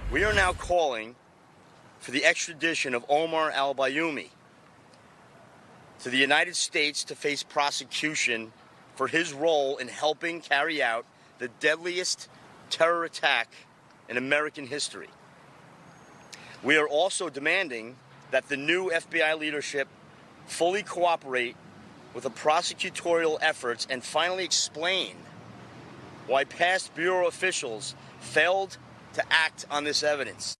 We are now calling for the extradition of Omar al-Bayoumi to the United States to face prosecution for his role in helping carry out the deadliest terror attack in American history. We are also demanding that the new FBI leadership fully cooperate with the prosecutorial efforts and finally explain why past Bureau officials failed to act on this evidence.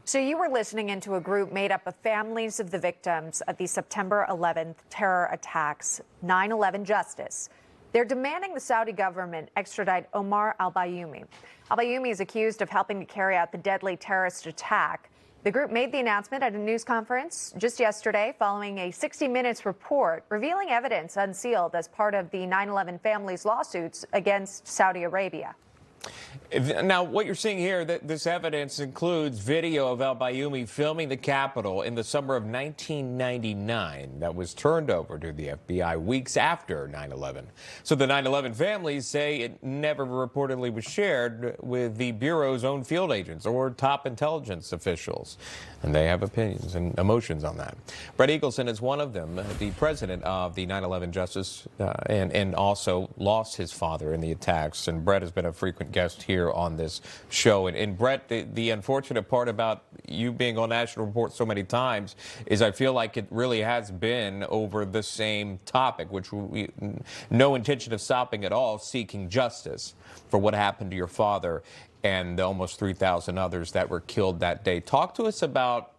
So you were listening into a group made up of families of the victims of the September 11th terror attacks, 9/11 Justice. They're demanding the Saudi government extradite Omar al-Bayoumi. Al-Bayoumi is accused of helping to carry out the deadly terrorist attack. The group made the announcement at a news conference just yesterday following a 60 Minutes report revealing evidence unsealed as part of the 9/11 families' lawsuits against Saudi Arabia. Now, what you're seeing here, this evidence includes video of al-Bayoumi filming the Capitol in the summer of 1999 that was turned over to the FBI weeks after 9/11. So the 9/11 families say it never reportedly was shared with the Bureau's own field agents or top intelligence officials. And they have opinions and emotions on that. Brett Eagleson is one of them, the president of the 9/11 Justice, and also lost his father in the attacks. And Brett has been a frequent guest here on this show. And Brett, the unfortunate part about you being on National Report so many times is I feel like it really has been over the same topic, which we no intention of stopping at all, seeking justice for what happened to your father and the almost 3,000 others that were killed that day. Talk to us about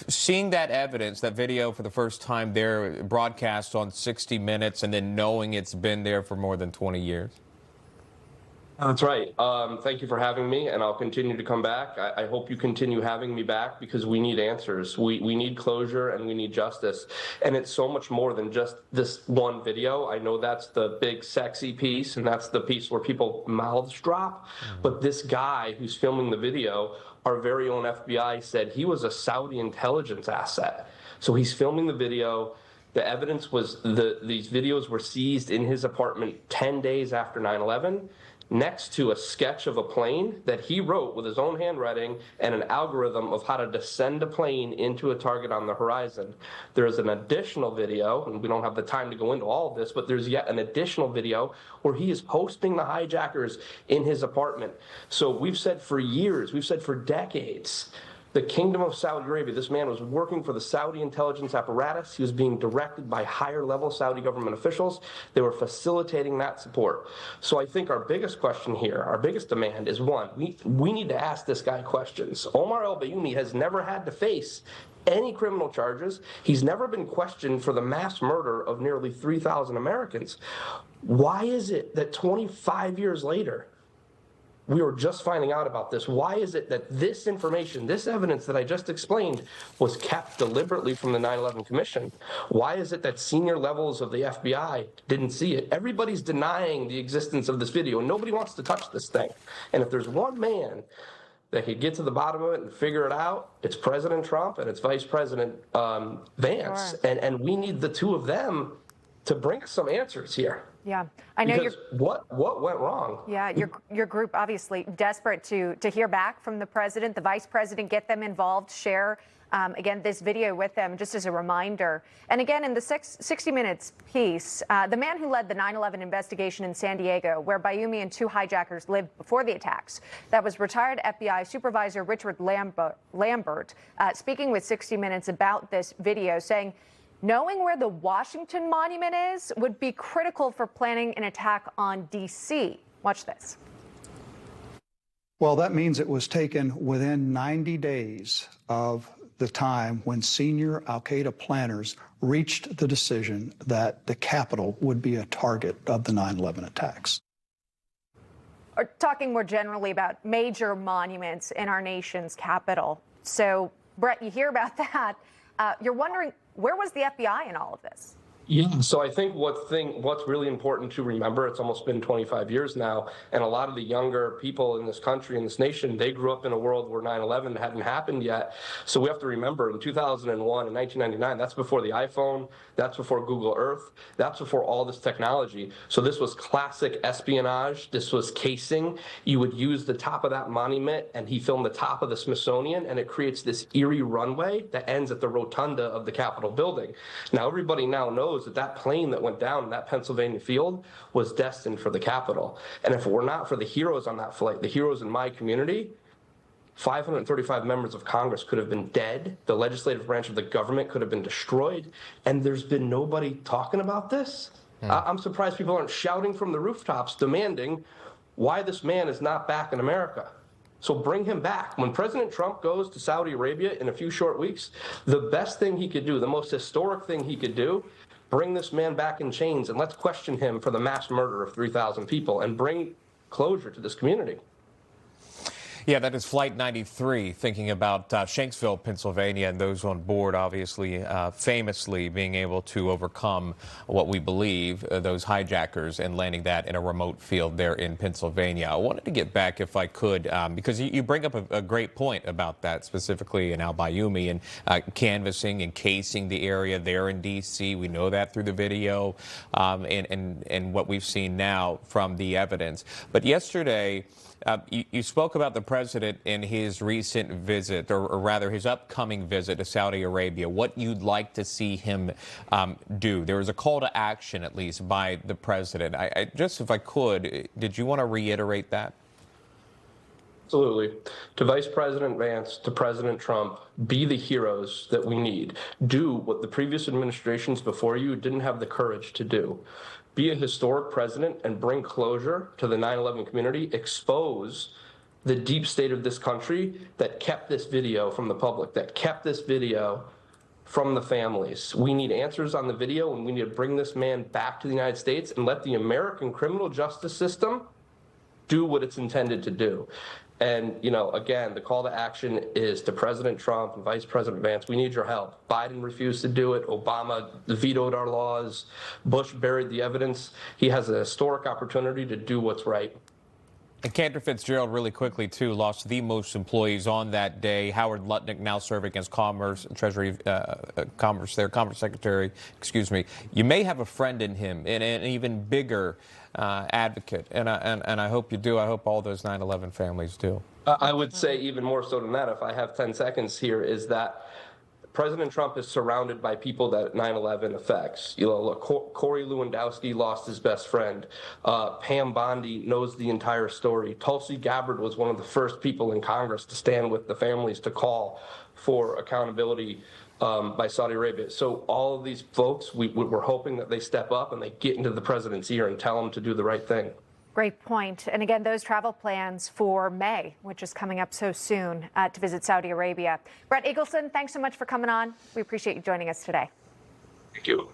seeing that evidence, that video for the first time there broadcast on 60 Minutes and then knowing it's been there for more than 20 years. That's right. Thank you for having me, and I'll continue to come back. I hope you continue having me back because we need answers. We need closure and we need justice. And it's so much more than just this one video. I know that's the big sexy piece, and that's the piece where people mouths drop. But this guy who's filming the video, our very own FBI said he was a Saudi intelligence asset. So he's filming the video. The evidence was these videos were seized in his apartment 10 days after 9/11. Next to a sketch of a plane that he wrote with his own handwriting and an algorithm of how to descend a plane into a target on the horizon. There is an additional video, and we don't have the time to go into all of this, but there's yet an additional video where he is hosting the hijackers in his apartment. So we've said for years, we've said for decades, the Kingdom of Saudi Arabia, this man was working for the Saudi intelligence apparatus. He was being directed by higher-level Saudi government officials. They were facilitating that support. So I think our biggest question here, our biggest demand is, one, we need to ask this guy questions. Omar al-Bayoumi has never had to face any criminal charges. He's never been questioned for the mass murder of nearly 3,000 Americans. Why is it that 25 years later, we were just finding out about this? Why is it that this information, this evidence that I just explained, was kept deliberately from the 9/11 Commission? Why is it that senior levels of the FBI didn't see it? Everybody's denying the existence of this video. Nobody wants to touch this thing. And if there's one man that could get to the bottom of it and figure it out, it's President Trump and it's Vice President Vance. Sure. And we need the two of them to bring us some answers here. Yeah, I know because what went wrong? Yeah, your group obviously desperate to hear back from the president, the vice president, get them involved, share again this video with them just as a reminder. And again, in the 60 Minutes piece, the man who led the 9/11 investigation in San Diego, where Bayoumi and two hijackers lived before the attacks, that was retired FBI Supervisor Richard Lambert, speaking with 60 Minutes about this video, saying, knowing where the Washington Monument is would be critical for planning an attack on D.C. Watch this. Well, that means it was taken within 90 days of the time when senior al-Qaeda planners reached the decision that the Capitol would be a target of the 9/11 attacks. Or talking more generally about major monuments in our nation's capital. So, Brett, you hear about that. You're wondering, where was the FBI in all of this? Yeah, so I think what's really important to remember, it's almost been 25 years now, and a lot of the younger people in this country, in this nation, they grew up in a world where 9/11 hadn't happened yet. So we have to remember in 2001 and 1999, that's before the iPhone, that's before Google Earth, that's before all this technology. So this was classic espionage, this was casing. You would use the top of that monument, and he filmed the top of the Smithsonian, and it creates this eerie runway that ends at the rotunda of the Capitol building. Now everybody now knows that that plane that went down in that Pennsylvania field was destined for the Capitol. And if it were not for the heroes on that flight, the heroes in my community, 535 members of Congress could have been dead. The legislative branch of the government could have been destroyed. And there's been nobody talking about this. I'm surprised people aren't shouting from the rooftops demanding why this man is not back in America. So bring him back. When President Trump goes to Saudi Arabia in a few short weeks, the best thing he could do, the most historic thing he could do, bring this man back in chains and let's question him for the mass murder of 3,000 people and bring closure to this community. Yeah, that is Flight 93, thinking about Shanksville, Pennsylvania, and those on board, obviously, famously being able to overcome what we believe those hijackers and landing that in a remote field there in Pennsylvania. I wanted to get back, if I could, because you bring up a great point about that, specifically in Al-Bayoumi and canvassing and casing the area there in D.C. We know that through the video and what we've seen now from the evidence. But yesterday, you spoke about the president in his recent visit, or rather his upcoming visit to Saudi Arabia, what you'd like to see him do. There was a call to action, at least, by the president. Just if I could, did you want to reiterate that? Absolutely. To Vice President Vance, to President Trump, be the heroes that we need. Do what the previous administrations before you didn't have the courage to do. Be a historic president and bring closure to the 9/11 community. Expose the deep state of this country that kept this video from the public, that kept this video from the families. We need answers on the video, and we need to bring this man back to the United States and let the American criminal justice system do what it's intended to do. And, you know, again, the call to action is to President Trump and Vice President Vance. We need your help. Biden refused to do it. Obama vetoed our laws. Bush buried the evidence. He has a historic opportunity to do what's right. And Cantor Fitzgerald, really quickly, too, lost the most employees on that day. Howard Lutnick now serving as Commerce Secretary. Excuse me. You may have a friend in him, and an even bigger advocate, and I hope you do. I hope all those 9/11 families do. I would say even more so than that, if I have 10 seconds here, is that President Trump is surrounded by people that 9/11 affects. You know, look, Corey Lewandowski lost his best friend. Pam Bondi knows the entire story. Tulsi Gabbard was one of the first people in Congress to stand with the families to call for accountability by Saudi Arabia. So all of these folks, we're hoping that they step up and they get into the president's ear and tell him to do the right thing. Great point. And again, those travel plans for May, which is coming up so soon, to visit Saudi Arabia. Brett Eagleson, thanks so much for coming on. We appreciate you joining us today. Thank you.